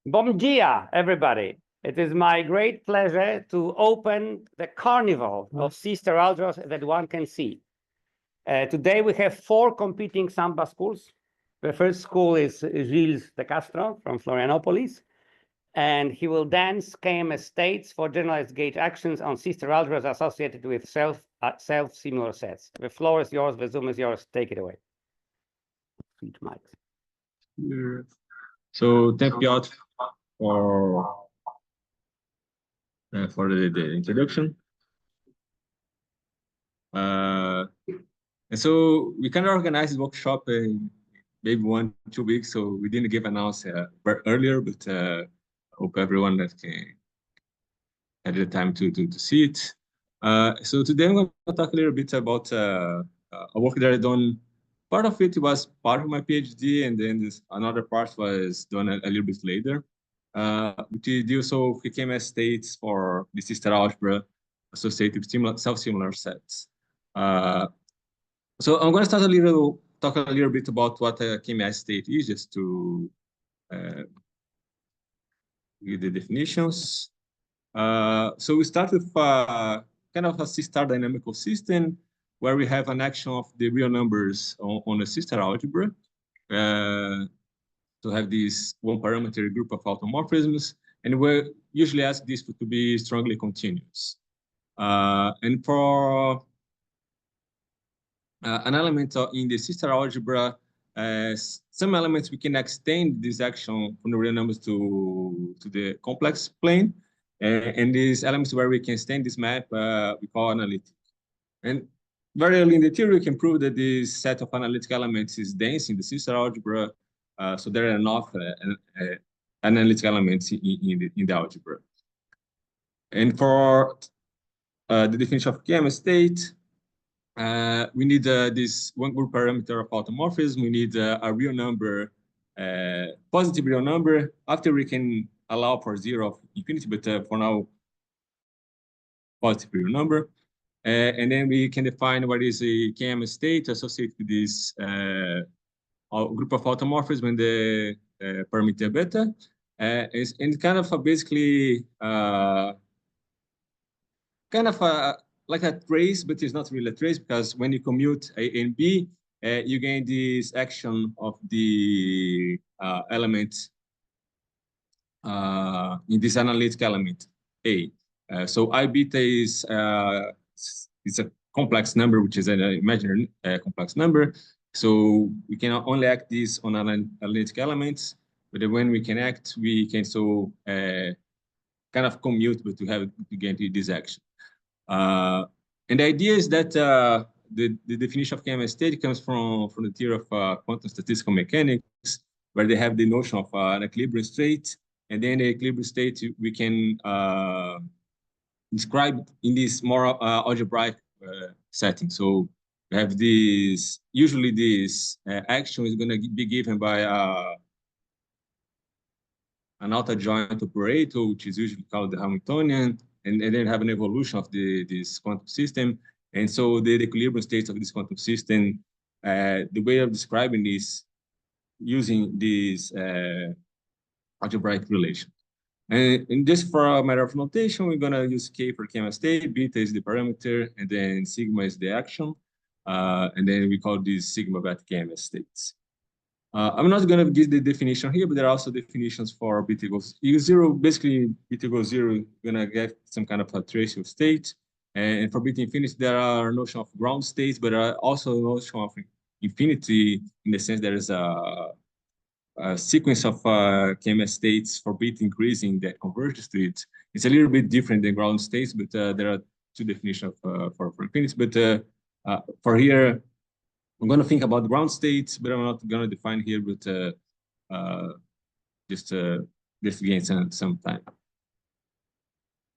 Bom dia, everybody. It is my great pleasure to open the carnival of sister algebras that one can see. Today we have 4 competing samba schools. The first school is Gilles de Castro from Florianópolis, and he will dance KMS states for generalized gauge actions on sister algebras associated with self-similar sets. The floor is yours, the Zoom is yours. Take it away. Sweet Mike. So thank you for the introduction. And so we kind of organized the workshop in maybe 1-2 weeks, so we didn't give announce earlier, but hope everyone that had the time to see it. So today I'm going to talk a little bit about a work that I done. Part of it was part of my PhD, and then another part was done a little bit later. Which deals with KMS states for the sister algebra associated with self-similar sets. So I'm going to talk a little bit about what a KMS state is, just to give the definitions. So we start with kind of a sister dynamical system where we have an action of the real numbers on a sister algebra. To have this one parameter group of automorphisms, and we usually ask this to be strongly continuous. And for an element in the sister algebra, some elements we can extend this action from the real numbers to the complex plane, and these elements where we can extend this map we call analytic. And very early in the theory, we can prove that this set of analytic elements is dense in the sister algebra. So there are enough analytic elements in the algebra. And for the definition of KMS state, we need this one group parameter of automorphism. We need a real number, positive real number. After we can allow for 0 of infinity, but for now, positive real number. And then we can define what is a KMS state associated with this group of automorphisms when the parameter beta is and kind of basically like a trace, but it's not really a trace, because when you commute A and B, you gain this action of the element in this analytic element A. So I beta is a complex number, which is an imaginary complex number. So we can only act this on analytic elements, but when we can act, we can kind of commute, but to get this action. And the idea is that the definition of KMS state comes from the theory of quantum statistical mechanics, where they have the notion of an equilibrium state, and then the equilibrium state we can describe in this more algebraic setting. So we have this, usually this action is going to be given by an outer-joint operator, which is usually called the Hamiltonian, and then have an evolution of this quantum system. And so the equilibrium states of this quantum system, the way of describing this using this algebraic relation. And just for a matter of notation, we're going to use K for KMS state, beta is the parameter, and then sigma is the action. And then we call these sigma beta KMS states. I'm not going to give the definition here, but there are also definitions for beta equals 0. Basically, beta equals 0, you're going to get some kind of a trace of state. And for beta infinity, there are notion of ground states, but there are also notion of infinity in the sense there is a sequence of KMS states for beta increasing that converges to it. It's a little bit different than ground states, but there are 2 definitions for infinity. But for here, I'm going to think about ground states, but I'm not going to define here, but just gain some time.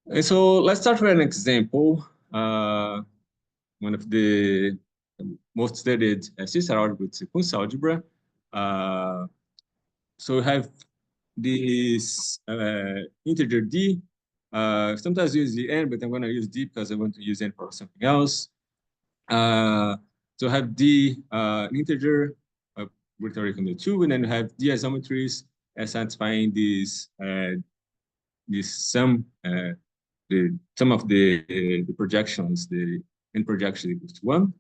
And so let's start with an example. One of the most studied sister algebra is sequence algebra. So we have this integer d. Sometimes I use the n, but I'm going to use d because I want to use n for something else. So I have d, an integer rhetoric on the two, and then you have the isometries satisfying this sum, the sum of the projections, the n projection equals to 1.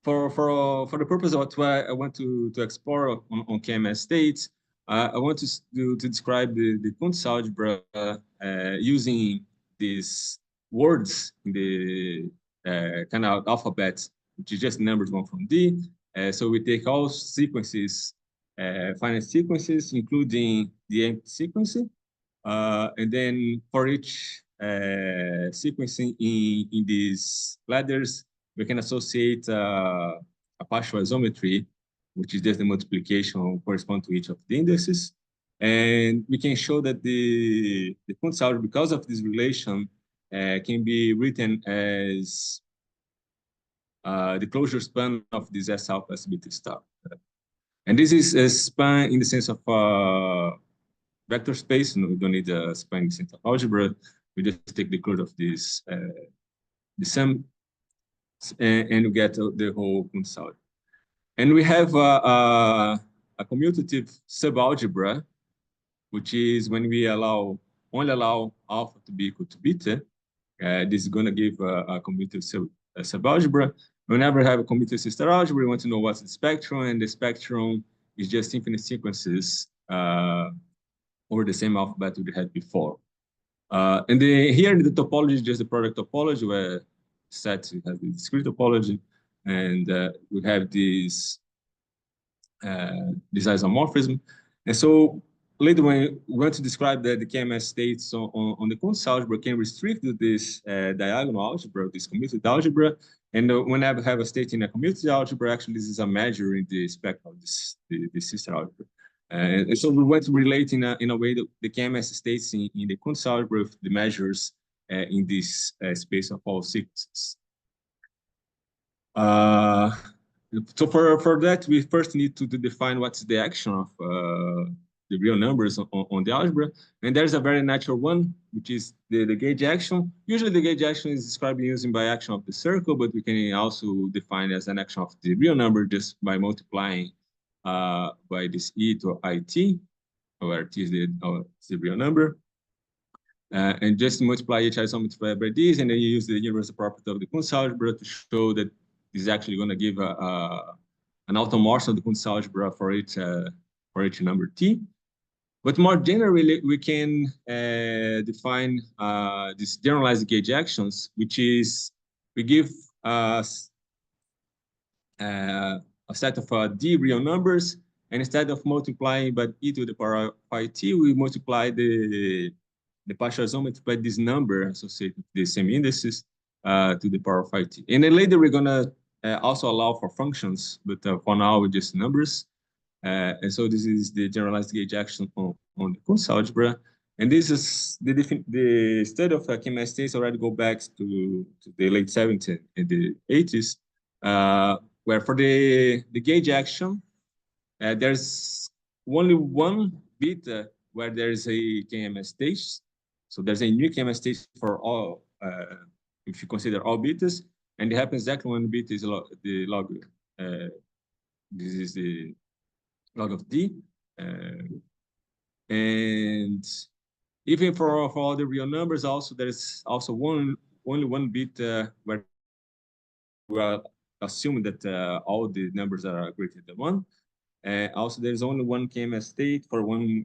For the purpose of what I want to explore on KMS states, I want to describe the Kuntz algebra using these words in the kind of alphabet, which is just numbers 1 from D. So we take all sequences, finite sequences, including the empty sequence, and then for each sequence in these ladders, we can associate a partial isometry, which is just the multiplication correspond to each of the indices. And we can show that the Kuntz algebra, because of this relation, can be written as the closure span of this S alpha S beta star. And this is a span in the sense of vector space. No, we don't need a span in the sense of algebra. We just take the closure of this, the sum, and we get the whole Kuntz algebra. And we have a commutative subalgebra, which is when we only allow alpha to be equal to beta. This is going to give a commutative subalgebra. Whenever we have a commutative sister algebra, we want to know what's the spectrum, and the spectrum is just infinite sequences over the same alphabet we had before. And here the topology is just the product topology, where set has the discrete topology, and we have this isomorphism. And so later, when we want to describe the KMS states on the Kuntz algebra, can restrict to this diagonal algebra, this commutative algebra. And whenever we have a state in a commutative algebra, actually this is a measure in the spectrum of the sister algebra. And so we want to relate in a way that the KMS states in the Kuntz algebra with the measures in this space of all sequences. So for that, we first need to define what's the action of the real numbers on the algebra. And there's a very natural one, which is the gauge action. Usually the gauge action is described using by action of the circle, but we can also define it as an action of the real number just by multiplying by this e to it, where t is the real number. And just multiply each isometry by this, and then you use the universal property of the Kuntz algebra to show that this is actually going to give an automorphism of the Kuntz algebra for each number t. But more generally, we can define this generalized gauge actions, which is we give a set of d real numbers, and instead of multiplying by e to the power phi t, we multiply the partial isometry by this number associated with the same indices to the power of phi t. And then later we're gonna also allow for functions, but for now we just numbers. And so this is the generalized gauge action on the Kuntz algebra. And this is the study of KMS states already go back to the late 70s and the 80s, where for the gauge action, there's only one beta where there's a KMS state. So there's a new KMS state for all, if you consider all betas, and it happens exactly when beta is the log. This is the log of d, and even for all the real numbers, also there's also only one beta where we are assuming that all the numbers are greater than 1. Also, there's only one KMS state for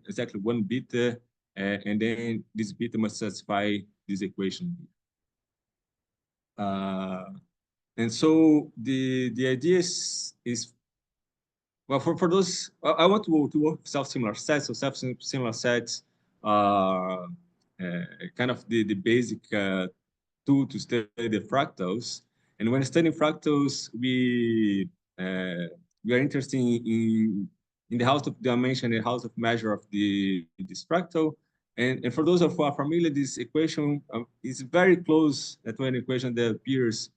exactly one beta, and then this beta must satisfy this equation. And so the idea is well, for those, I want to work with self-similar sets. So self-similar sets are kind of the basic tool to study the fractals. And when studying fractals, we are interested in the house of dimension and house of measure of this fractal. And for those who are familiar, this equation is very close to an equation that appears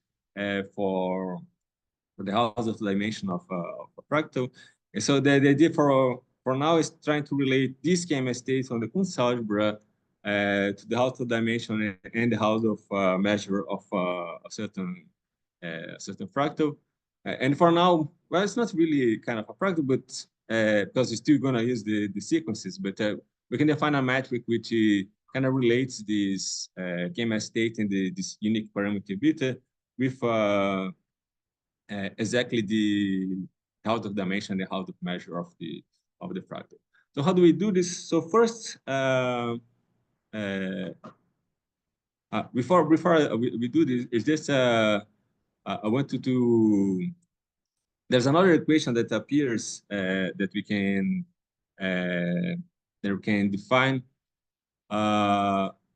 for the house of dimension of a fractal. And so the idea for now is trying to relate these KMS states on the Kuntz algebra to the Hausdorff dimension and the Hausdorff measure of a certain fractal. And for now, well, it's not really kind of a fractal, but because we're still going to use the sequences, but we can define a metric which kind of relates this KMS state and this unique parameter beta with exactly the Hausdorff dimension, the Hausdorff measure of the fractal. So how do we do this? So first, before we do this, is just I want to there's another equation that appears that we can define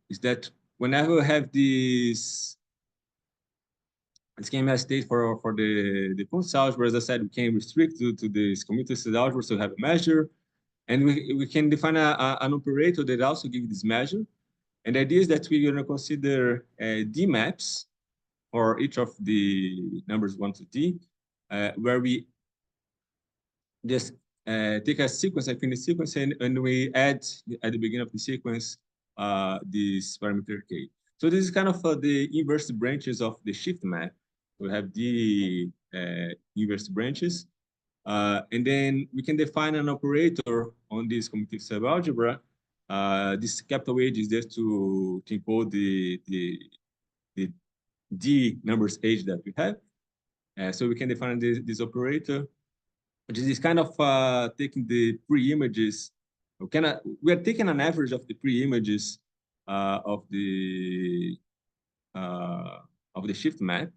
is that whenever we have this KMS state for the Kunst algebra, as I said, we can restrict to this commutative algebra to have a measure, and we can define an operator that also gives this measure. And the idea is that we're going to consider D maps for each of the numbers 1 to D, where we just take a sequence, a finite sequence, and we add at the beginning of the sequence this parameter K. So this is kind of the inverse branches of the shift map. We have the inverse branches. And then we can define an operator on this commutative subalgebra. This capital H is just to encode the D numbers H that we have. So we can define this operator, which is kind of taking the pre-images. We are taking an average of the pre-images of the shift map,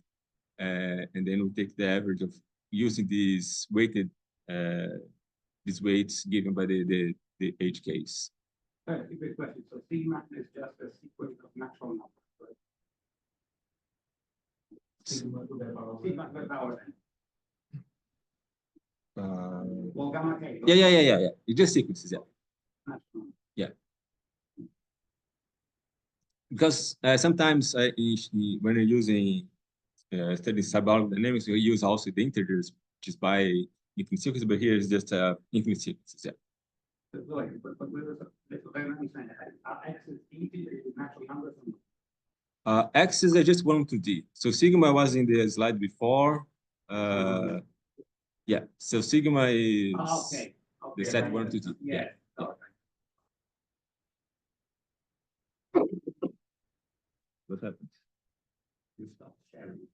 and then we take the average of using these weighted these weights given by the H case. Good question. So sigma is just a sequence of natural numbers, right? Sigma to the power n. Well, gamma k. Yeah. It just sequences, yeah. Natural. Yeah. Because sometimes when you're using studying subalgebra dynamics, you use also the integers, which is by infinite sequences, but here is just infinite sequences, yeah. But I understand. X is integer is natural numbers. X is just 1 to D. So sigma was in the slide before. Yeah, so sigma is the set 1 to D. Yeah. What happened? You stopped sharing.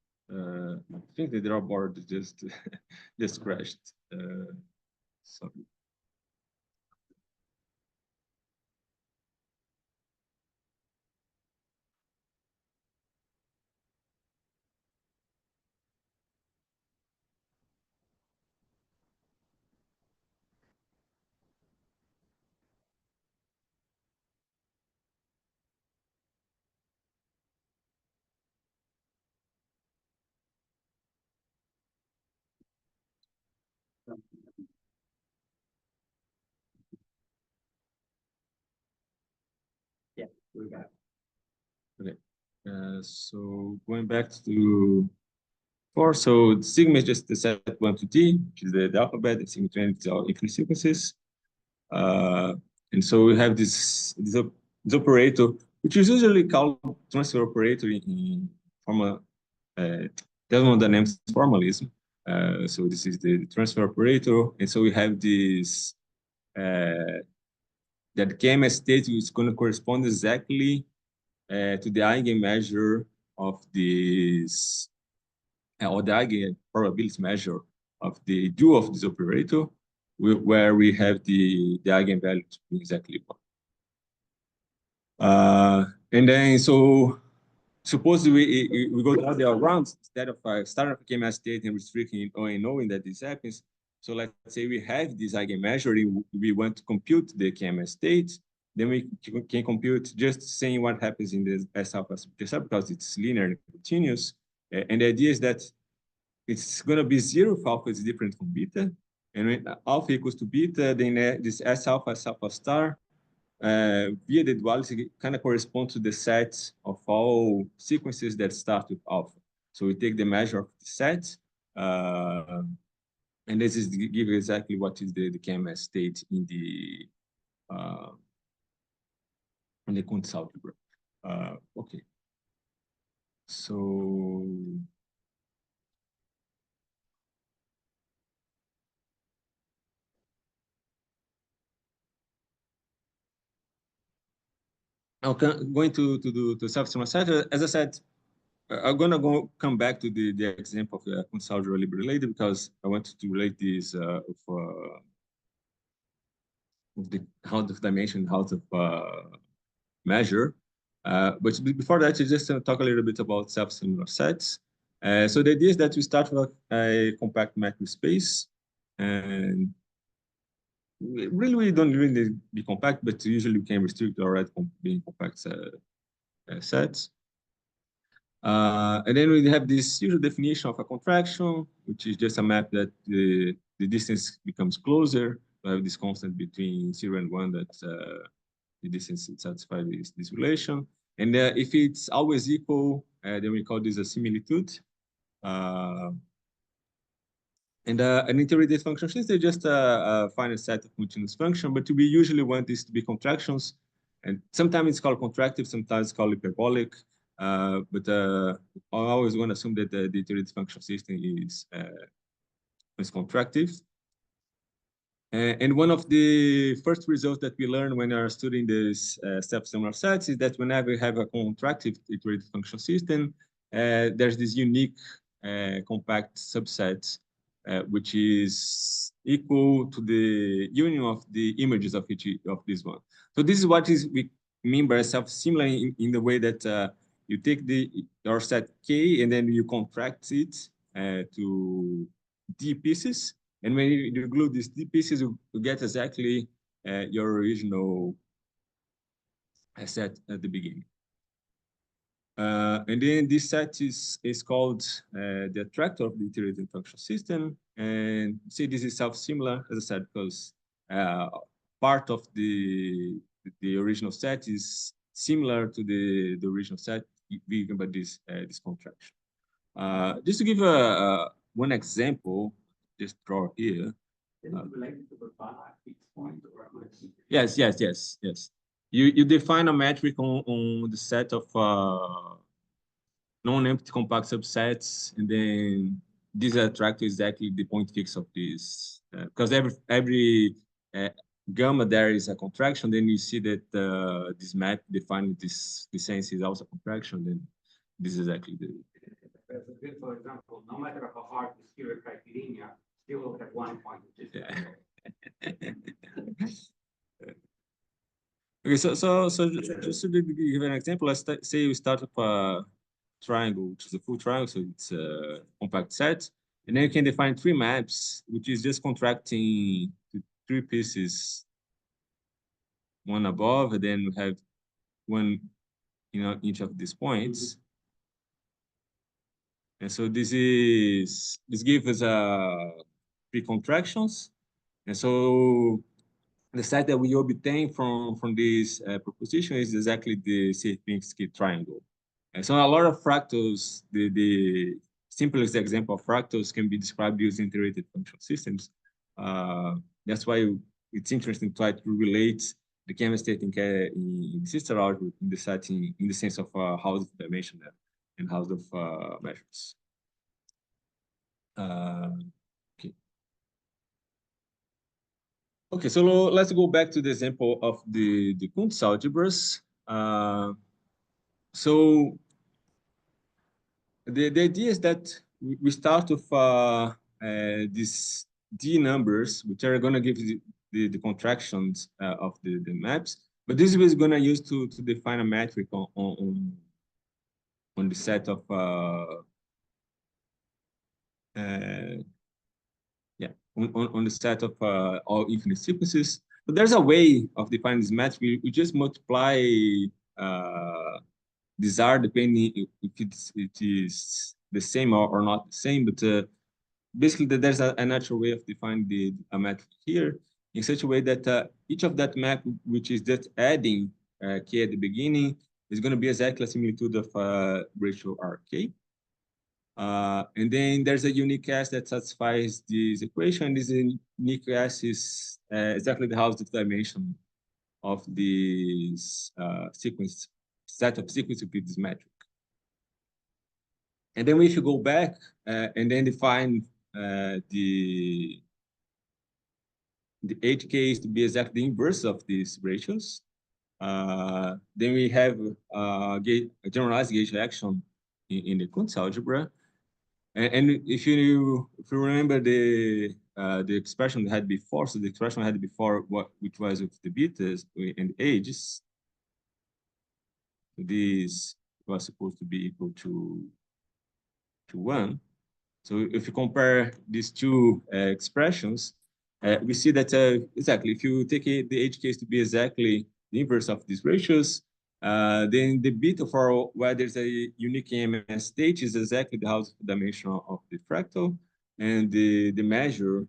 I think the draw board just crashed. Sorry. Yeah, we got it. Okay. So going back to 4, so sigma is just the set 1 to D, which is the alphabet, and sigma 20 is our infinite sequences. And so we have this operator, which is usually called transfer operator in thermodynamics formalism. So this is the transfer operator, and so we have this that KMS state is going to correspond exactly to the eigenmeasure of this, or the eigen probability measure of the dual of this operator, where we have the eigenvalue to be exactly 1. And then, so suppose we go the other around, instead of starting of KMS state and restricting and knowing that this happens. So let's say we have this eigenmeasure, we want to compute the KMS state, then we can compute just saying what happens in the S alpha because it's linear and continuous. And the idea is that it's going to be 0 if alpha is different from beta. And when alpha equals to beta, then this S alpha star via the duality kind of corresponds to the set of all sequences that start with alpha. So we take the measure of the set, and this is give exactly what is the KMS state in the in the Kuntz algebra. Okay. So okay, going to do the self-similar set. As I said, I'm gonna come back to the example of Kuntz algebra related because I want to relate this of the how the dimension, how to measure. But before that, just talk a little bit about self-similar sets. So the idea is that we start with a compact metric space, and we don't really need to be compact, but usually we can restrict already being compact sets. And then we have this usual definition of a contraction, which is just a map that the distance becomes closer. We have this constant between 0 and 1 that the distance satisfies this relation. And if it's always equal, then we call this a similitude. And an integrated function is just a finite set of continuous function, but we usually want this to be contractions. And sometimes it's called contractive, sometimes it's called hyperbolic. But I always want to assume that the iterative function system is contractive. And one of the first results that we learn when we are studying this self-similar sets is that whenever we have a contractive iterative function system, there's this unique compact subset which is equal to the union of the images of each of this one. So this is what we mean by self-similar in the way that you take your set K and then you contract it to D pieces. And when you glue these D pieces, you get exactly your original set at the beginning. And then this set is called the attractor of the iterative function system. And see, this is self-similar, as I said, because part of the original set is similar to the original set given by this contraction. Just to give one example, just draw here. Yes. You define a metric on the set of non-empty compact subsets, and then this attractor is exactly the point fix of this. Because every gamma there is a contraction, then you see that this map defining this sense is also a contraction, then this is exactly the. For example, no matter how hard the spherical criteria, still will have one point. Yeah. Okay, so just to give an example, let's say we start with a triangle, which is a full triangle, so it's a compact set, and then you can define three maps, which is just contracting to three pieces, one above, and then we have one, each of these points. And so this gives us three contractions, and so the set that we obtain from this proposition is exactly the Sierpinski triangle. And so a lot of fractals, the simplest example of fractals can be described using iterated function systems. That's why it's interesting to try to relate the K state in sister algebra in the setting, in the sense of house of dimension and house of measures. Okay. Okay, so let's go back to the example of the Kuntz algebras. So the idea is that we start with these D numbers, which are going to give the contractions of the maps. But this is going to use to define a metric on the set of on the set of all infinite sequences. But there's a way of defining this metric. We just multiply these R depending if it is the same or not the same. But basically, there's a natural way of defining a metric here in such a way that each of that map, which is just adding K at the beginning, is going to be exactly a similitude of ratio RK. And then there's a unique S that satisfies this equation. This unique S is exactly the house of dimension of this set of sequence with this metric. And then if you go back and then define the edge case to be exactly the inverse of these ratios, then we have a generalized gauge action in the Kuntz algebra. And if you remember the expression we had before, so the expression I had before, which was with the betas and ages, this was supposed to be equal to 1. So if you compare these two expressions, we see that exactly if you take the edge case to be exactly the inverse of these ratios, then the beta for where there's a unique KMS state is exactly the half dimension of the fractal, and the measure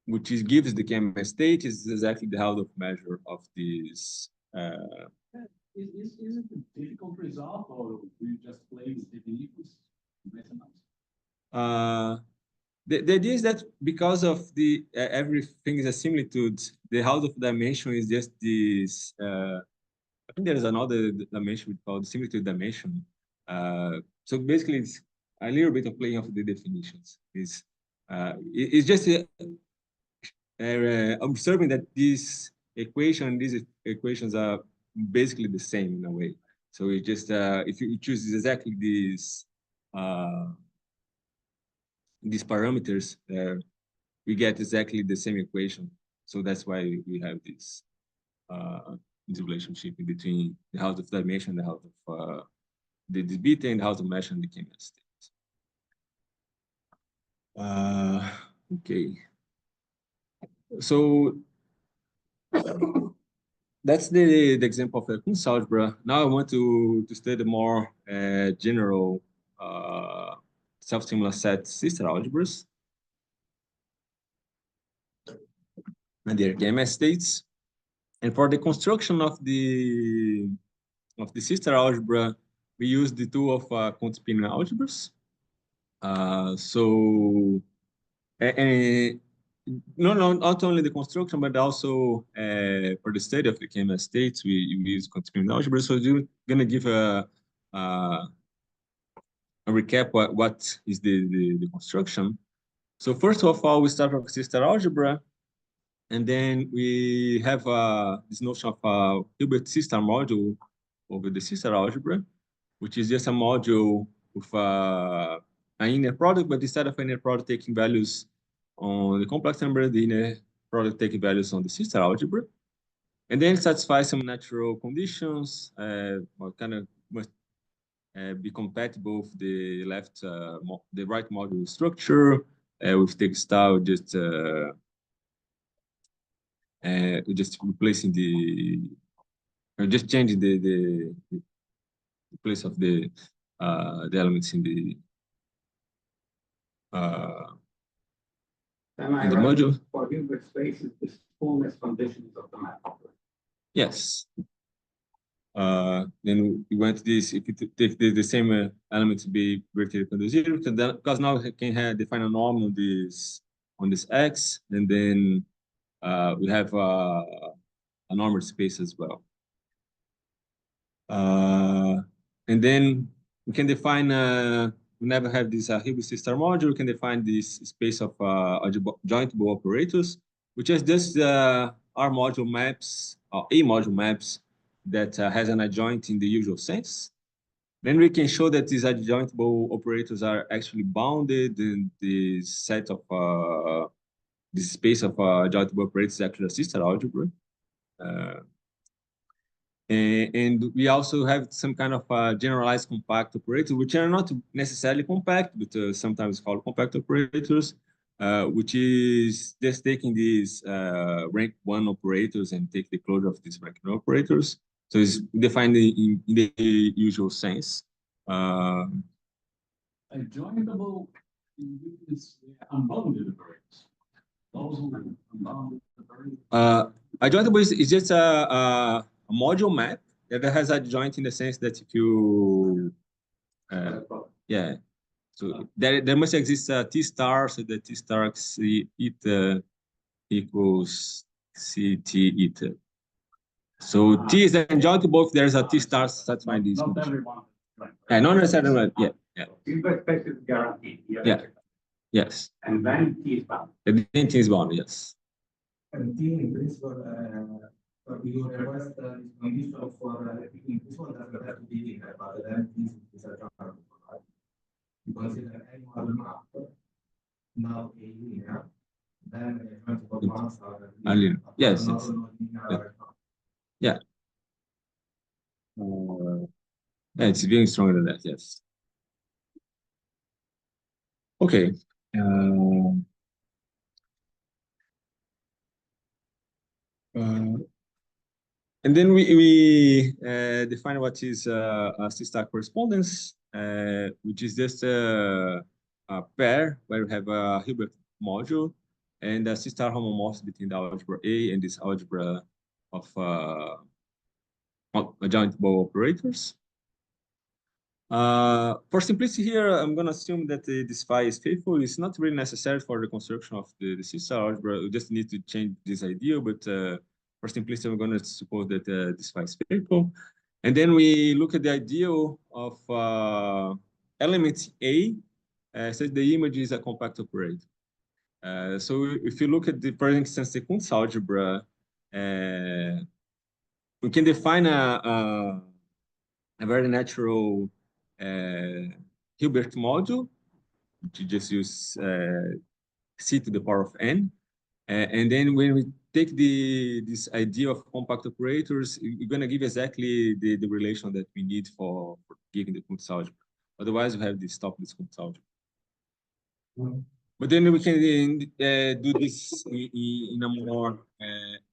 which gives the KMS state is exactly the half of measure of this. Is it a difficult result, or do you just play with the equals? The idea is that because of the everything is a similitude, the half of dimension is just this. I think there is another dimension called similitude dimension. So basically, it's a little bit of playing of the definitions. It's just observing that these equations are basically the same in a way. So it just if you choose exactly these parameters, we get exactly the same equation. So that's why we have this relationship between the half of dimension, the half of the beta, and the half of mesh and the KMS state. Okay. So that's the example of a Kuntz algebra. Now I want to study more general self-similar set sister algebras and their KMS states. And for the construction of the sister algebra, we use the tool of Kuntz-Pinion algebras. So not only the construction, but also for the study of the KMS states, we use Kuntz-Pinion algebra. So we're going to give a recap what is the construction. So first of all, we start with sister algebra, and then we have this notion of a Hilbert sister module over the sister algebra, which is just a module with an inner product, but instead of an inner product taking values on the complex number, the inner product taking values on the sister algebra. And then it satisfies some natural conditions, kind of must be compatible with the right module structure, with text style just replacing just changing the place of the elements in the module. For Hilbert spaces, the fullness conditions of the map. Yes. Then we want this, if you take the same element to be vertically equal to 0, because now we can define a norm on this X, and then we have a normal space as well. And then we can define, we never have this Hilbert sister module, we can define this space of jointable operators, which is just our module maps, or A module maps, that has an adjoint in the usual sense. Then we can show that these adjointable operators are actually bounded in the set of this space of adjointable operators is actually a sister algebra. And we also have some kind of generalized compact operators, which are not necessarily compact, but sometimes called compact operators, which is just taking these rank 1 operators and take the closure of these rank 1 operators. So it's defined in the usual sense. Adjointable is unbounded operators. Those are unbounded operators. Adjointable is just a module map that has adjoint in the sense that if you, yeah, so there must exist a T star, so that T star it equals CT eta. So T is adjointable if there's a T star satisfying this Not condition. everyone. Right. Yeah, not necessarily, right. Yeah. Irrespective guarantee. Yeah. Yes. And then T is bound. The T is bound, yes. And T in principle, for your request is conditional for picking this one doesn't have to be there, but then this is a term. You consider any other map, now a linear, then the multiple maps are Linear. Yes. not Yes. linear. Yeah. Yeah, it's being stronger than that, yes. Okay. And then we define what is a C-star correspondence, which is just a pair where we have a Hilbert module and a C-star homomorphism between the algebra A and this algebra of adjointable operators. For simplicity here, I'm going to assume that this phi is faithful. It's not really necessary for the construction of the C-star algebra. We just need to change this ideal, but for simplicity, I'm going to suppose that this phi is faithful. And then we look at the ideal of element A, says the image is a compact operator. So if you look at the, for instance, the Kuntz algebra, we can define a very natural Hilbert module, which you just use C to the power of n. And then when we take this idea of compact operators, you're going to give exactly the relation that we need for giving the Kuntz algebra. Otherwise, we have to stop this Kuntz algebra. But then we can do this in a more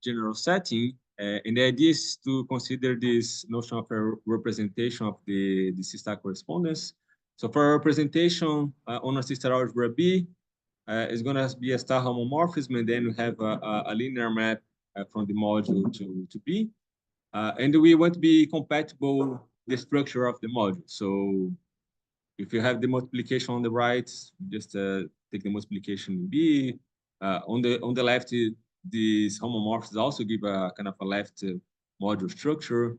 general setting. And the idea is to consider this notion of a representation of the C-star correspondence. So for a representation on a C-star algebra B, it's going to be a star homomorphism, and then we have a linear map from the module to B. And we want to be compatible the structure of the module. So if you have the multiplication on the right, just take the multiplication in B. On the left, these homomorphs also give a kind of a left module structure.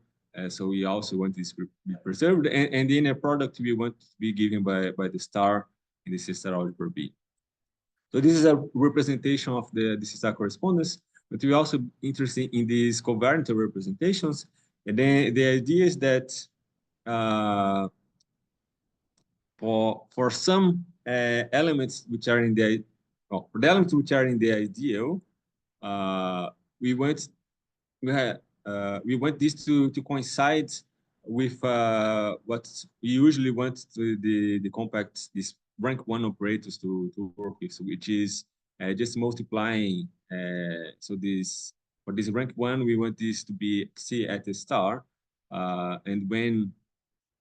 So we also want this to be preserved. And the inner product we want to be given by the star in the C-star algebra B. So this is a representation of the C-star correspondence, but we're also interested in these covariant representations. And then the idea is that for some elements which are in the for the elements which are in the ideal, we want this to coincide with what we usually want to the compact these rank 1 operators to work with, which is just multiplying. So this for this rank 1, we want this to be C at a star, and when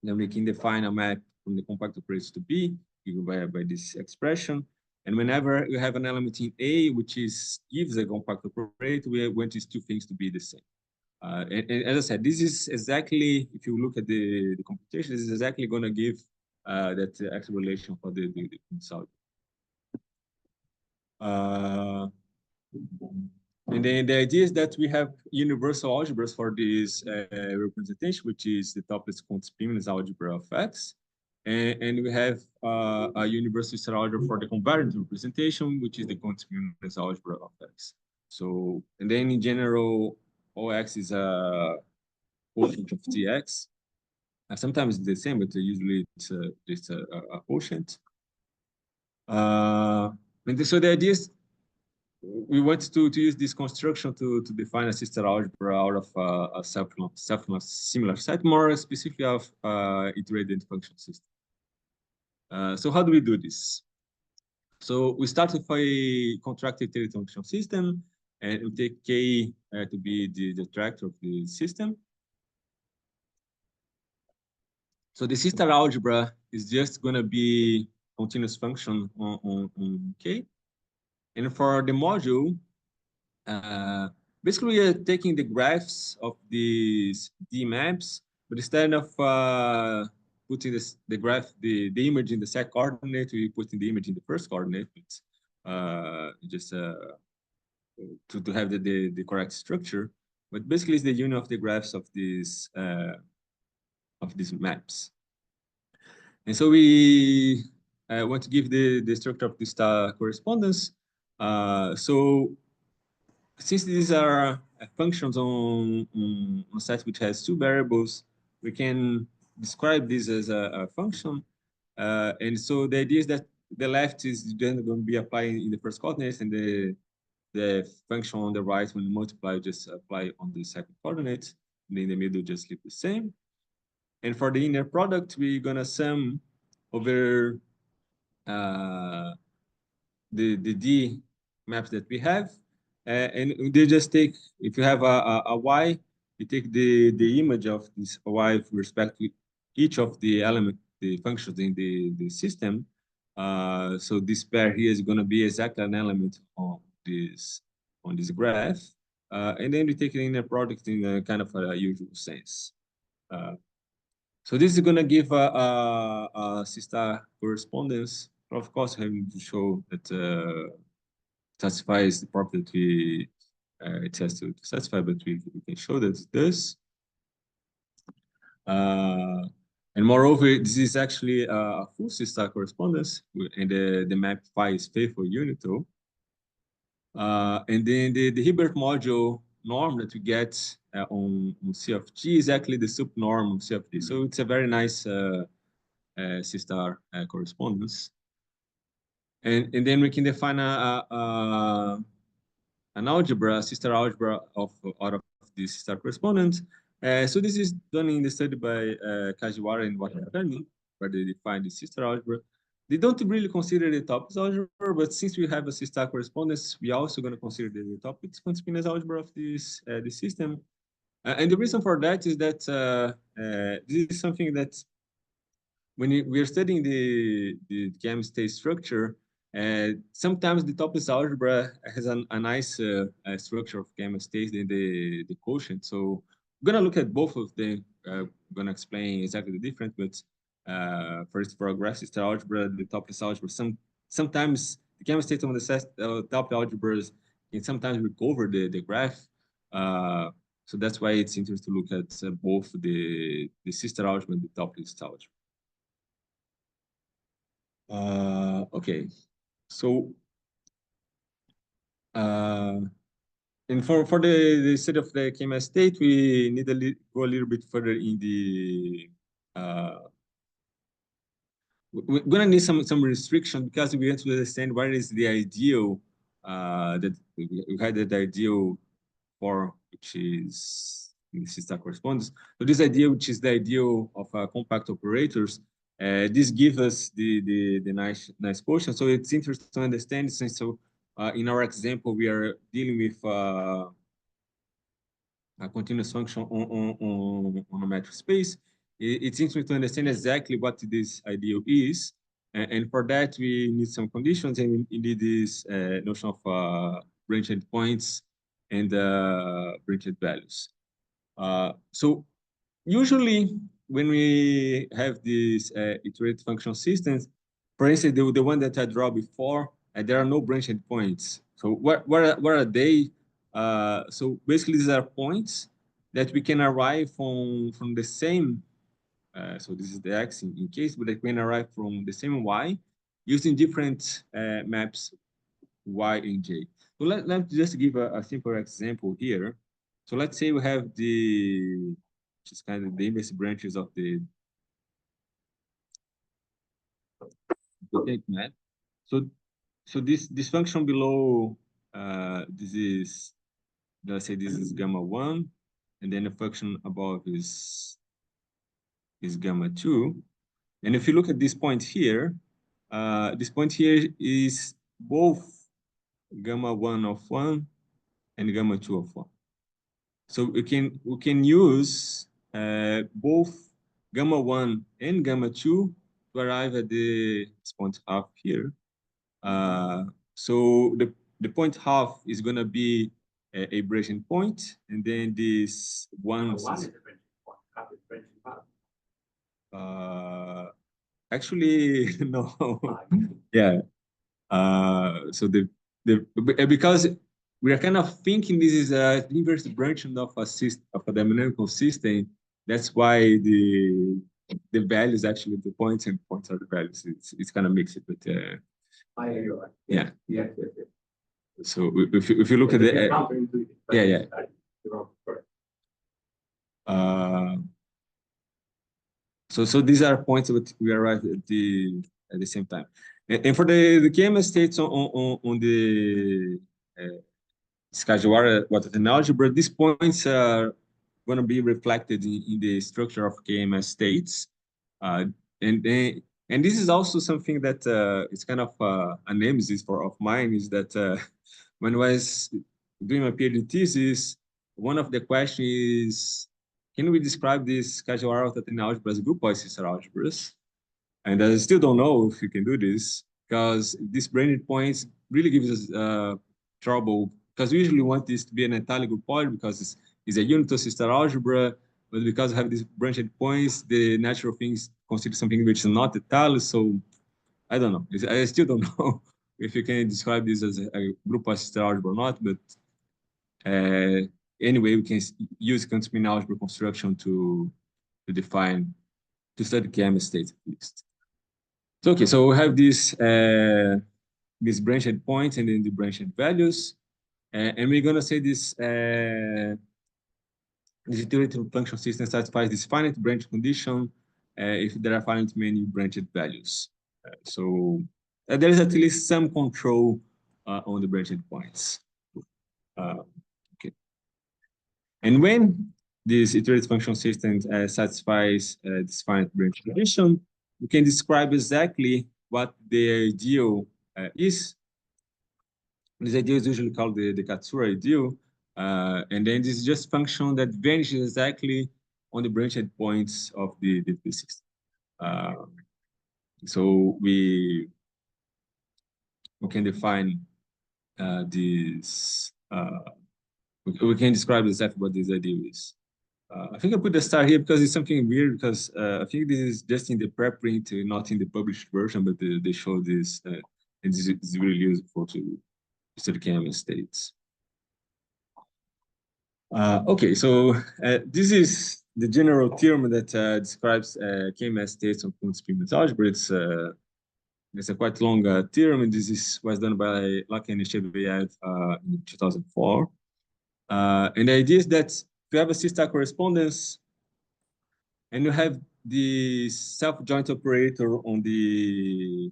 then we can define a map from the compact operators to B, given by this expression. And whenever you have an element in A, which gives a compact operator, we want these two things to be the same. And as I said, this is exactly, if you look at the computation, this is exactly going to give that actual relation for the result. And then the idea is that we have universal algebras for this representation, which is the topless Kuntz-Pimans algebra of X. And we have a universal star algebra for the covariant representation, which is the Kuntz-Pimans algebra of X. So, and then in general, OX is a quotient of TX. Sometimes it's the same, but usually it's just a quotient. And so the idea is we want to use this construction to define a C-star algebra out of a self-similar set, more specifically of iterated function system. So how do we do this? So we start with a contracted iterated function system, and we take K to be the detractor of the system. So the C-star algebra is just going to be continuous function on K. And for the module, basically, we are taking the graphs of these D maps, but instead of putting the graph, the image in the second coordinate, we put in the image in the first coordinate. Just to have the correct structure, but basically it's the union of the graphs of these maps. And so we want to give the structure of the star correspondence. So since these are functions on set which has two variables, we can describe this as a function. And so the idea is that the left is then going to be applied in the first coordinates, and the function on the right, when you multiply, just apply on the second coordinate. And in the middle, just leave the same. And for the inner product, we're going to sum over the D maps that we have. And they just take, if you have a Y, you take the image of this Y with respect to each of the element, the functions in the system. So this pair here is going to be exactly an element on this graph. And then we take the inner product in a kind of a usual sense. So this is going to give a C-star correspondence. Of course, having to show that satisfies the property that we it has to satisfy, but we can show that it does. And moreover, this is actually a full C-star correspondence, and the map phi is faithful unitary. And then the Hilbert module norm that we get on C of G is actually the subnorm of C of G. So it's a very nice C-star correspondence. And then we can define an algebra, C-star algebra out of this C-star correspondence. So this is done in the study by Kajiwara and Watanabe, where they define the C-star algebra. They don't really consider the topics algebra, but since we have a C-star correspondence, we are also going to consider the topics continuous algebra of this system. And the reason for that is that this is something that when we are studying the gamma state structure, sometimes the topics algebra has a nice structure of gamma states than the quotient. So I'm going to look at both of them. I'm going to explain exactly the difference, but first for aggressive star algebra, the topics algebra, sometimes the gamma state on the top algebras can sometimes recover the graph. So that's why it's interesting to look at both the sister algebra and the topics algebra. Okay, so and for the study of the gamma state, we need to go a little bit further in the we're gonna need some restriction, because we have to understand what is the ideal that we had the ideal for, which is in C-star correspondence. So this idea, which is the ideal of compact operators, this gives us the nice quotient. So it's interesting to understand, since so in our example we are dealing with a continuous function on a metric space. It's interesting to understand exactly what this ideal is, and for that we need some conditions, and we need this notion of branched points and branched values. So usually when we have these iterated function systems, for instance, the one that I draw before, there are no branched points. So what are they? So basically, these are points that we can arrive from the same. So this is the x in case, but they can arrive from the same y using different maps y and j. So let's just give a simple example here. So let's say we have which is kind of the inverse branches of the map. So this function below, this is, let's say this is gamma 1, and then the function above is gamma 2. And if you look at this point here is both gamma 1 of 1 and gamma 2 of 1. So we can use both gamma 1 and gamma 2 to arrive at this point half here. So the point half is going to be a branching point, and then this one is a branching point. Half is branching part. Actually, no. Yeah. So because we are kind of thinking this is a inverse branching of a system, of a dynamical system. That's why the values actually the points and points are the values. It's kind of mixed, but I agree. yeah. Yes, yes, yes. So if you look at the yeah. So these are points that we arrive at the same time. And for the KMS states on the schedule what an algebra, these points are going to be reflected in the structure of KMS states. And this is also something that it's kind of a nemesis of mine, is that when I was doing my PhD thesis, one of the questions is, can we describe this casual in algebras group by sister algebras? And I still don't know if you can do this, because this branched points really gives us trouble, because we usually want this to be an entirely group poly because it's a unit of sister algebra, but because I have these branched points, the natural things consider something which is not entirely. So I don't know. I still don't know if you can describe this as a group of sister algebra or not, but anyway, we can use continuous algebra construction to study KM states at least. So, okay, so we have these branched points and then the branched values, and we're gonna say this iterative function system satisfies this finite branch condition if there are finite many branched values. So there is at least some control on the branched points. Okay. And when this iterative function system satisfies this finite branch condition, we can describe exactly what the ideal is. This ideal is usually called the Castro ideal. And then this is just function that vanishes exactly on the branched points of the system. So we can define this. We can describe exactly what this ideal is. I think I put the star here because it's something weird, because I think this is just in the preprint, not in the published version, but they show this, and this is really useful to study KMS states. Okay, so this is the general theorem that describes KMS states on Kuntz-Pym's algebra. It's a quite long theorem, and this was done by Lacke and Cheveyev in 2004. And the idea is that if you have a C-star correspondence and you have the self-joint operator on the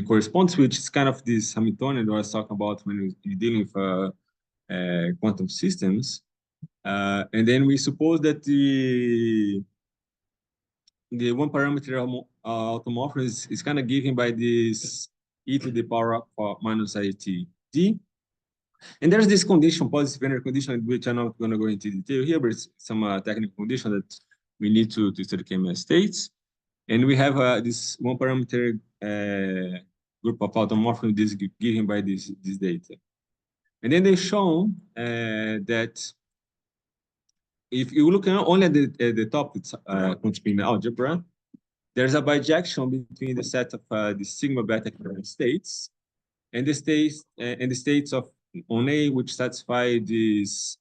correspondence, which is kind of this Hamiltonian that I was talking about when you're dealing with quantum systems, and then we suppose that the one parameter automorphism is kind of given by this e to the power of minus it d. And there's this condition, positive energy condition, which I'm not going to go into detail here, but it's some technical condition that we need to study KMS states. And we have this one parameter group of automorphism this given by this data. And then they show that if you look only at the top, it's Kuntz-Pym algebra, there's a bijection between the set of the sigma beta states and the states of on A, which satisfy this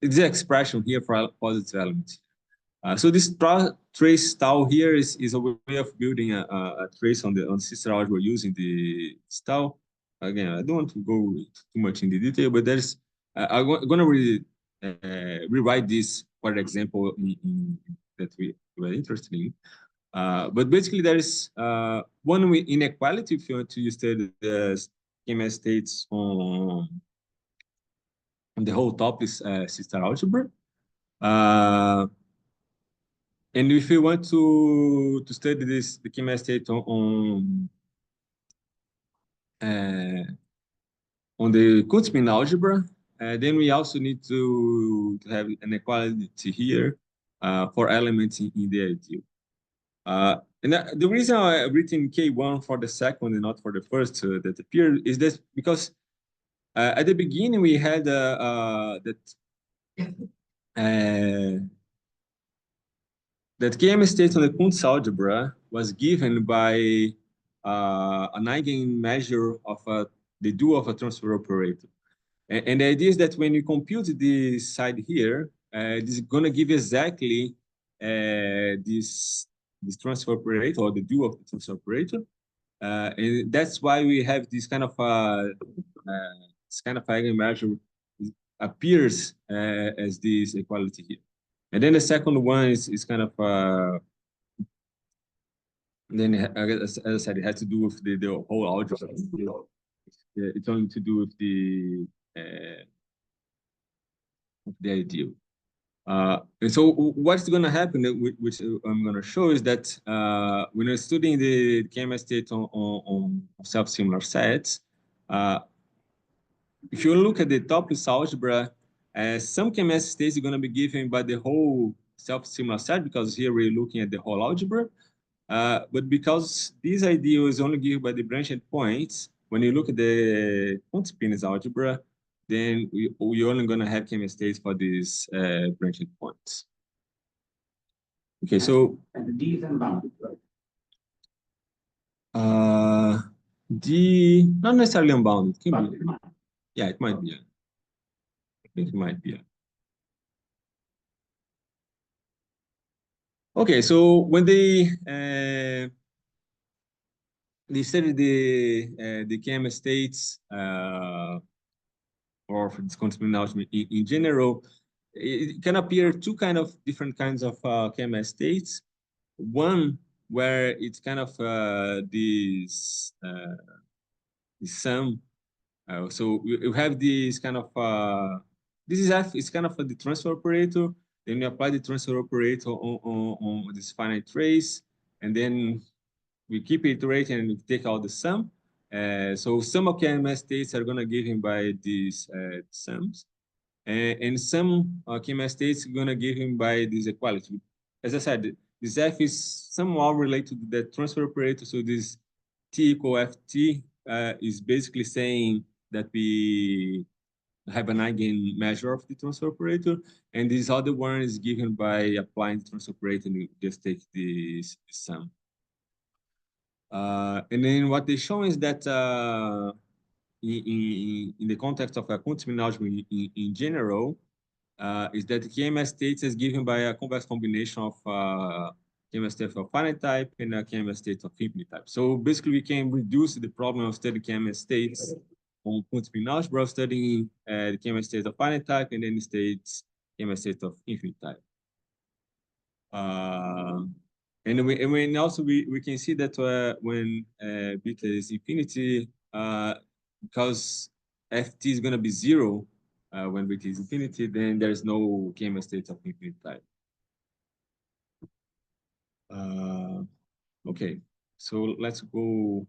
expression here for a positive element. So this trace tau here is a way of building a trace on the sister algebra using the tau. Again, I don't want to go too much in the detail, but there's I'm going to rewrite this for example that we were interested in. But basically, there is one inequality if you want to study the KMS states on the whole topic sister algebra. And if you want to study the KMS state on the Kuntz-Pym algebra, then we also need to have an equality here for elements in the ideal. And the reason I've written K1 for the second and not for the first that appeared is that because at the beginning we had that KM states on the Kuntz algebra was given by an eigenmeasure of the dual of a transfer operator. And the idea is that when you compute this side here, this is going to give exactly this transfer operator, or the dual of the transfer operator. And that's why we have this kind of eigenmeasure appears as this equality here. And then the second one is kind of then, as I said, it has to do with the whole algebra. It's only to do with the ideal. And so what's going to happen, which I'm going to show, is that when you're studying the KMS state on self-similar sets, if you look at the topless algebra, some KMS states are going to be given by the whole self-similar set, because here we're looking at the whole algebra. But because this ideal is only given by the branched points, when you look at the Punkt-Spinnes algebra, then we're only going to have KMS states for these branched points. Okay, so And D is unbounded, right? D, not necessarily unbounded. It can be. Yeah, it might be. Yeah. I think it might be. Yeah. Okay, so when they study the KMS states, or for this continuum algebra in general, it can appear two different kinds of KMS states. One where it's kind of this sum. So you have this kind of this is F. It's kind of the transfer operator. Then you apply the transfer operator on this finite trace, and then we keep iterating and we take out the sum. So some of KMS states are going to give him by these sums, and some KMS states are going to give him by this equality. As I said, this F is somehow related to the transfer operator. So this T equal Ft is basically saying that we have an eigenmeasure of the transfer operator, and this other one is given by applying the transfer operator, and you just take this sum. And then what they show is that in the context of a continuum algebra in general, is that the KMS states is given by a convex combination of KMS state of finite type and a KMS state of infinite type. So basically, we can reduce the problem of studying KMS states on continuum algebra, studying the KMS state of finite type and then the states KMS state of infinite type. And we also can see that when beta is infinity, because Ft is going to be 0 when beta is infinity, then there's no KMS state of infinite type. Okay, so let's go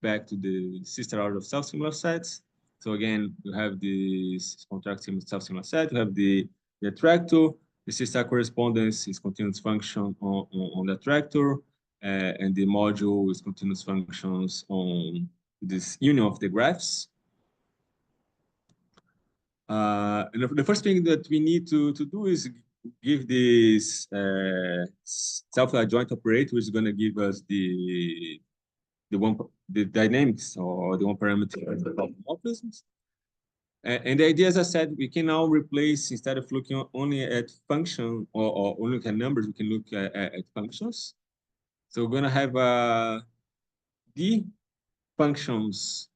back to the sister order of self-similar sets. So again, you have this contract self-similar set, you have the attractor. The sister correspondence is continuous function on the attractor, and the module is continuous functions on this union of the graphs. And the first thing that we need to do is give this self-adjoint operator, which is going to give us the dynamics, or the one parameter homomorphisms. And the idea, as I said, we can now replace, instead of looking only at function or only at numbers, we can look at functions. So we're going to have D functions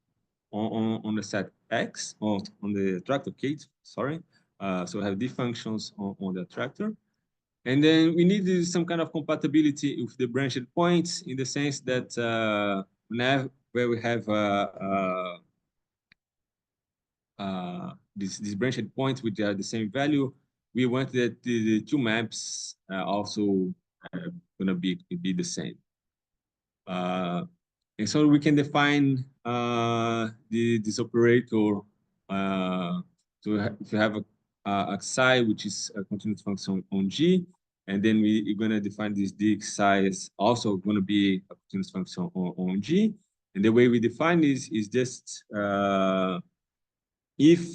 on the set X, on the attractor K, sorry. So we have D functions on the attractor. And then we need some kind of compatibility with the branched points, in the sense that where we have these branched points which are the same value, we want that the two maps also gonna be the same. And so we can define this operator to have a psi which is a continuous function on G, and then we're gonna define this dx psi is also gonna be a continuous function on G. And the way we define this is just if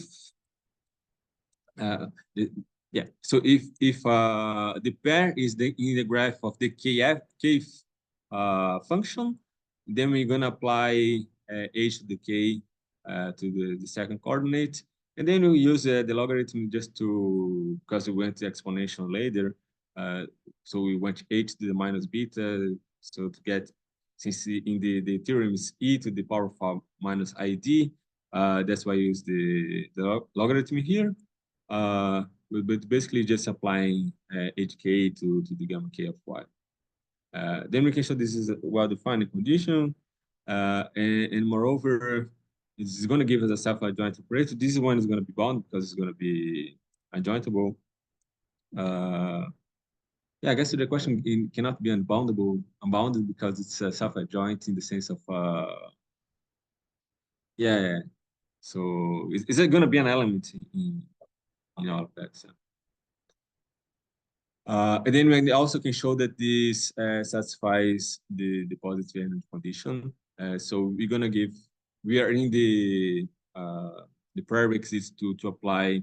so if the pair is in the graph of the kth function. Then we're going to apply h to the k to the second coordinate. And then we use the logarithm just to, because we went to exponential later. So we went h to the minus beta. So to get, since in the theorem is e to the power of minus id, that's why I use the logarithm here. But basically just applying hk to the gamma k of y. Then we can show this is a well-defined condition. And moreover, it's going to give us a self-adjoint operator. This one is going to be bound because it's going to be adjointable. Yeah, I guess the question cannot be unbounded because it's self-adjoint in the sense of yeah. So is it going to be an element in all of that? So. And then we also can show that this satisfies the positive energy condition. So we're gonna we are in the prerequisites to apply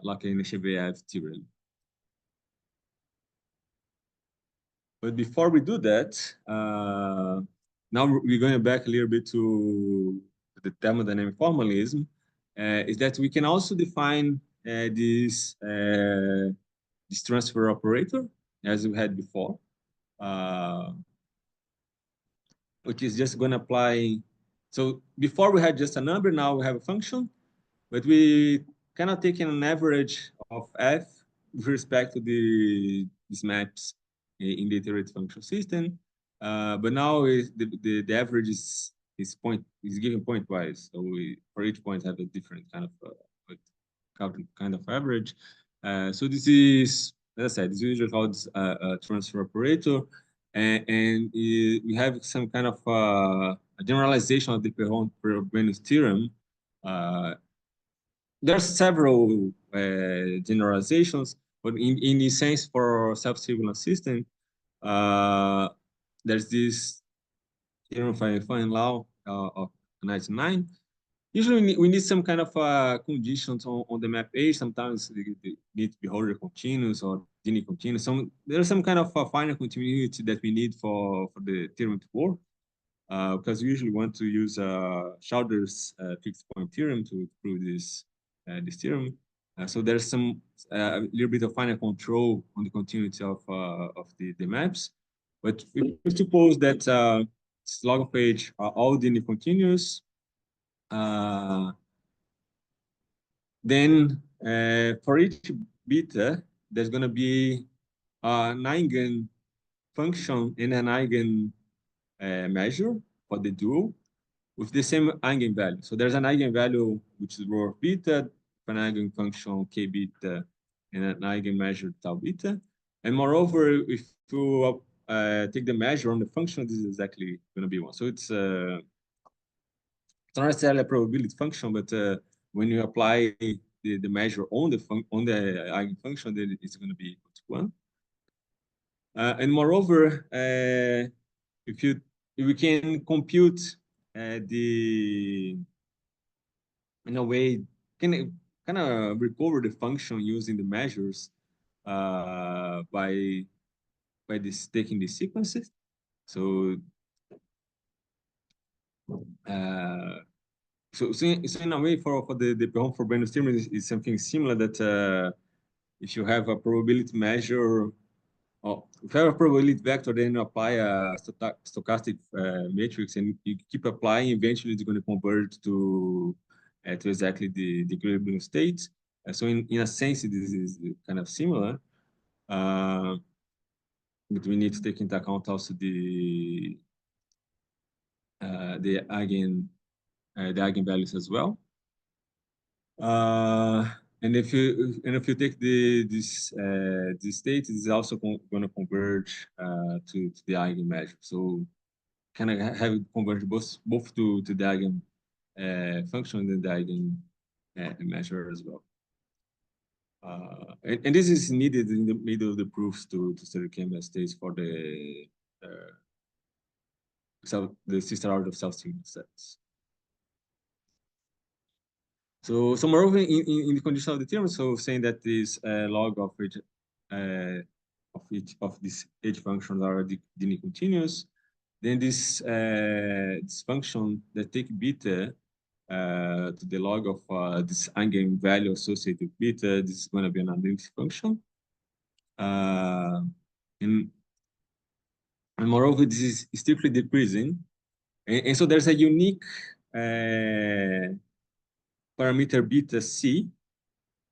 Lagrange-Cheveyev theorem. But before we do that, now we're going back a little bit to the thermodynamic formalism. Is that we can also define this transfer operator as we had before, which is just going to apply. So before we had just a number, now we have a function, but we cannot take an average of f with respect to these maps in the iterative function system. But now the average is given pointwise. So we for each point have a different kind of average. So this is, as I said, this is usually called a transfer operator, and we have some kind of a generalization of the Perron-Frobenius theorem. There are several generalizations, but in the sense for self-signal system, there's this theorem Fine law of 99. Usually we need some kind of conditions on the map A. Sometimes they need to be Holder continuous or Dini continuous. There's some kind of finite continuity that we need for the theorem to work. Because we usually want to use Schauder's fixed point theorem to prove this theorem. So there's some a little bit of finite control on the continuity of the maps. But if we suppose that log of H are all Dini continuous, then for each beta, there's going to be an eigen function and an eigen measure for the dual with the same eigenvalue. So there's an eigenvalue which is rho of beta, an eigenfunction k beta, and an eigenmeasure tau beta. And moreover, if you take the measure on the function, this is exactly going to be one. So it's not necessarily a probability function, but when you apply the measure on the eigenfunction, then it's going to be equal to 1. And moreover, if we can compute in a way, can kind of recover the function using the measures by taking the sequences. So so in a way for the Perron-Frobenius theorem is something similar that if you have a probability measure. If you have a probability vector, then you apply a stochastic matrix, and you keep applying. Eventually, it's going to converge to exactly the equilibrium state. So, in a sense, this is kind of similar. But we need to take into account also the eigenvalues as well. And if you take this state, it is also going to converge to the eigenmeasure. So kind of have it converge both to the eigen function and the eigen measure as well. And this is needed in the middle of the proofs to study Campbell states for the sister order of self-signal sets. So moreover, in the condition of the theorem, so saying that this log of which each of these H functions are linear continuous, then this function that take beta to the log of this eigenvalue associated with beta, this is going to be an identity function. And moreover, this is strictly decreasing. And so there's a unique parameter beta c,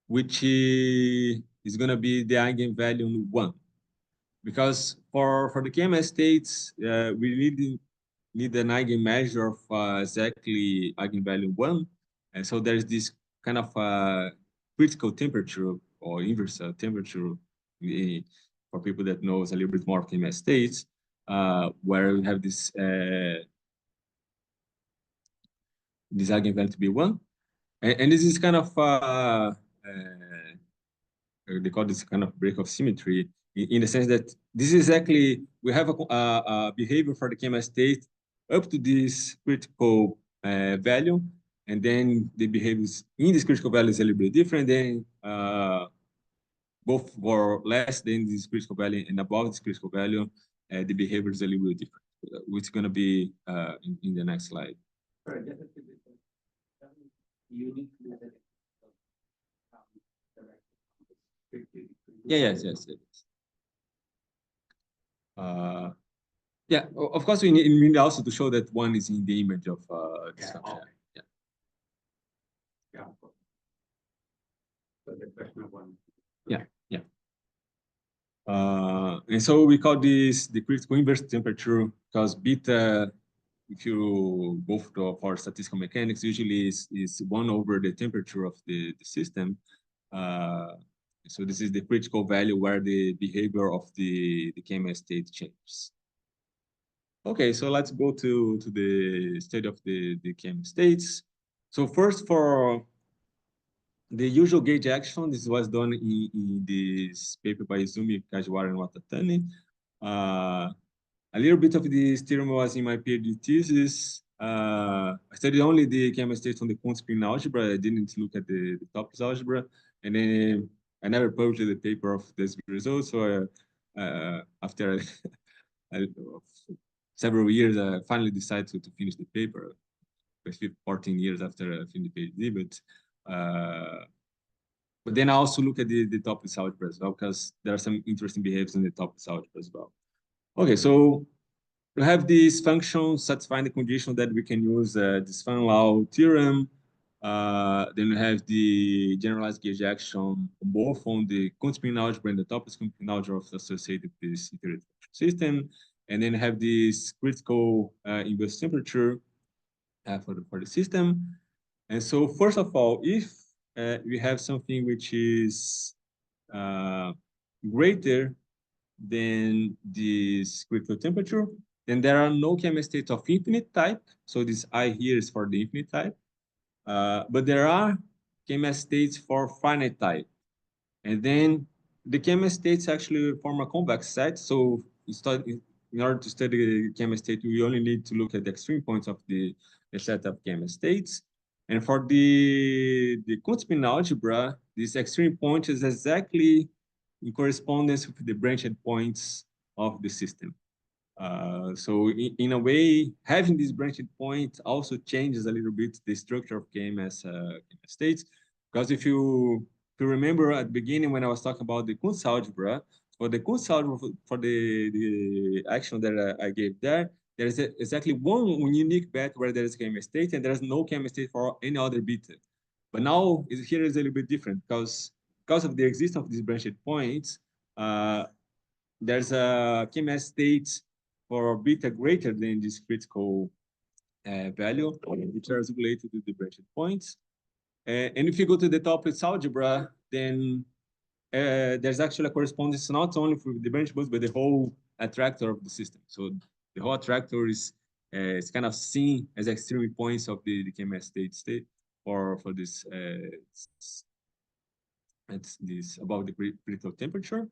which is going to be the eigenvalue 1. Because for the KMS states, we need an eigenmeasure of exactly eigenvalue 1. And so there's this kind of critical temperature or inverse temperature for people that knows a little bit more of KMS states, where we have this eigenvalue to be 1. And this is kind of they call this kind of break of symmetry in the sense that this is exactly, we have a behavior for the KMS state up to this critical value, and then the behaviors in this critical value is a little bit different. Then both for less than this critical value and above this critical value, the behavior is a little bit different, which is going to be in the next slide. Yes. Yeah, of course, we need also to show that 1 is in the image of this function. Okay. Yeah. So the question of 1. Yeah. And so we call this the critical inverse temperature, because beta, if you go for statistical mechanics, usually is 1 over the temperature of the system. So this is the critical value where the behavior of the KMS state changes. Okay, so let's go to the state of the KMS states. So first, for the usual gauge action, this was done in this paper by Izumi, Kajiwara, and Watatani. A little bit of this theorem was in my PhD thesis. I studied only the KMS states on the Kuhn-spin algebra. I didn't look at the Topliss algebra. And then I never published the paper of this result. So after several years, I finally decided to finish the paper. 14 years after I finished the PhD, but then I also look at the Topliss algebra as well, because there are some interesting behaviors in the Topliss algebra as well. Okay, so we have this function satisfying the condition that we can use this Van-Lau theorem. Then we have the generalized gauge action both on the Kuhn-spin algebra and the Topliss Kuhn-spin algebra associated with this iterative system. And then have this critical inverse temperature for the system. And so first of all, if we have something which is greater than this critical temperature, then there are no KMS states of infinite type. So this I here is for the infinite type. But there are KMS states for finite type. And then the KMS states actually form a convex set. So in order to study the KMS state, we only need to look at the extreme points of the set of KMS states. And for the Kuhn-spin algebra, this extreme point is exactly in correspondence with the branched points of the system. So in a way, having this branched point also changes a little bit the structure of KMS states. Because if you remember at the beginning when I was talking about the Kuhn's algebra, for the Kuhn's algebra, for the action that I gave there, there is exactly one unique bet where there is KMS state, and there is no KMS state for any other beta. But now here is a little bit different, because of the existence of these branched points, there's a KMS state for beta greater than this critical value, which are related to the branched points. And if you go to the Topliss algebra, then there's actually a correspondence not only for the branch points, but the whole attractor of the system. So the whole attractor is kind of seen as extreme points of the KMS state for this this about the critical temperature.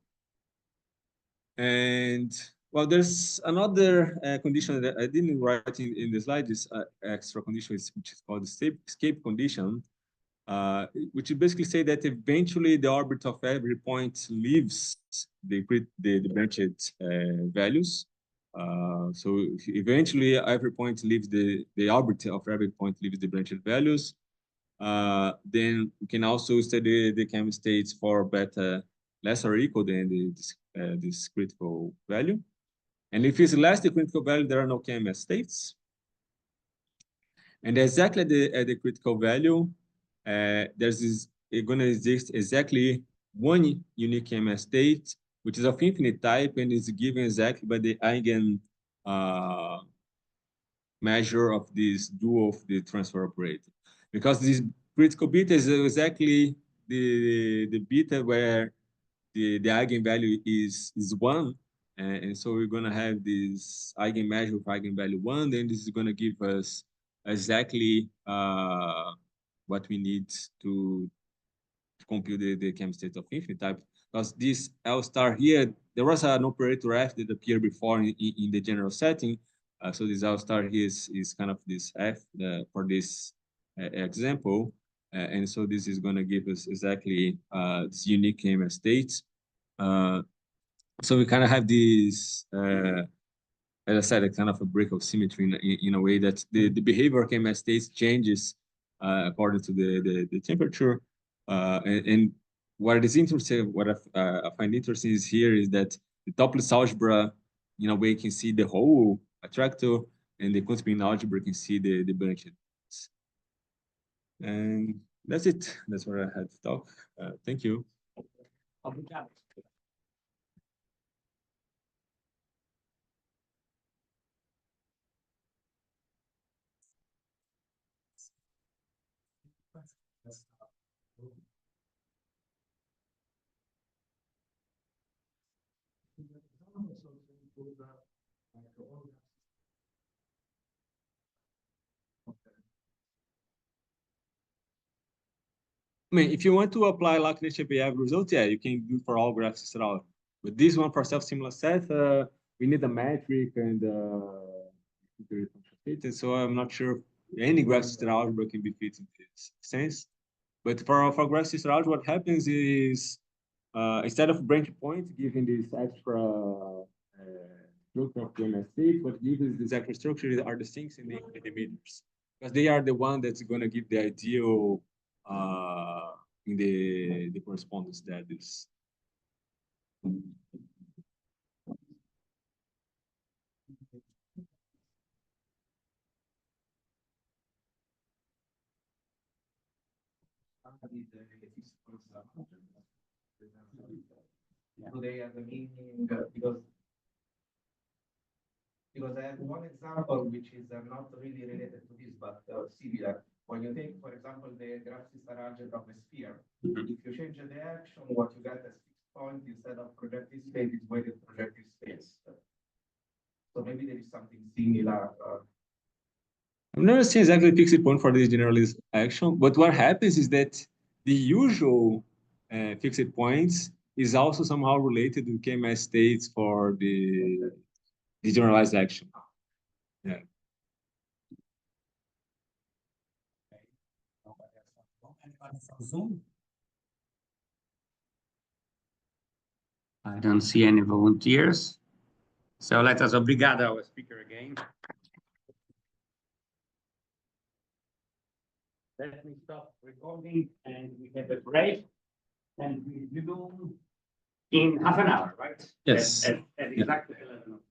And well, there's another condition that I didn't write in the slide. This extra condition which is called the escape condition. which basically say that eventually the orbit of every point leaves the branched values. So eventually every point leaves the orbit of every point leaves the branched values. Then we can also study the KM states for beta less or equal than this critical value. And if it's less the critical value, there are no KMS states. And exactly at the critical value, there's going to exist exactly one unique KMS state, which is of infinite type and is given exactly by the eigen measure of this dual of the transfer operator. Because this critical beta is exactly the beta where the eigenvalue is 1. And so we're going to have this eigenmeasure of eigenvalue 1, then this is going to give us exactly what we need to compute the KM state of infinite type. Because this L star here, there was an operator F that appeared before in the general setting. So this L star here is kind of this F for this example. And so this is going to give us exactly this unique KM state. So we kind of have this, as I said, a kind of a break of symmetry in a way that the behavior of KMS states changes according to the temperature. And what is interesting, what I find interesting is here is that the topless algebra, in a way, can see the whole attractor, and the quantum algebra can see the branches. And that's it. That's what I had to talk. Thank you. I mean, if you want to apply Laplace-Chapayev result, yeah, you can do for all graphs system algebra. But this one for self-similar set, we need a metric and so I'm not sure if any graph system algebra can be fit in this sense. But for graph system algebra, what happens is instead of branch points giving this extra structure of the state, what gives this extra structure are the sinks and the emitters, because they are the one that's going to give the ideal in the correspondence that is. Do they have a meaning? Because I have one example which is not really related to this, but similar. When you take, for example, the graph system algebra of a sphere, if you change the direction, what you get as fixed point instead of projective space is weighted projective space. So maybe there is something similar. I've never seen exactly a fixed point for this generalized action, but what happens is that the usual fixed points is also somehow related to KMS states for the generalized action. Yeah. I don't see any volunteers. So let us obrigado our speaker again. Let me stop recording and we have a break. And we do in half an hour, right? Yes. At exactly 11 o'clock.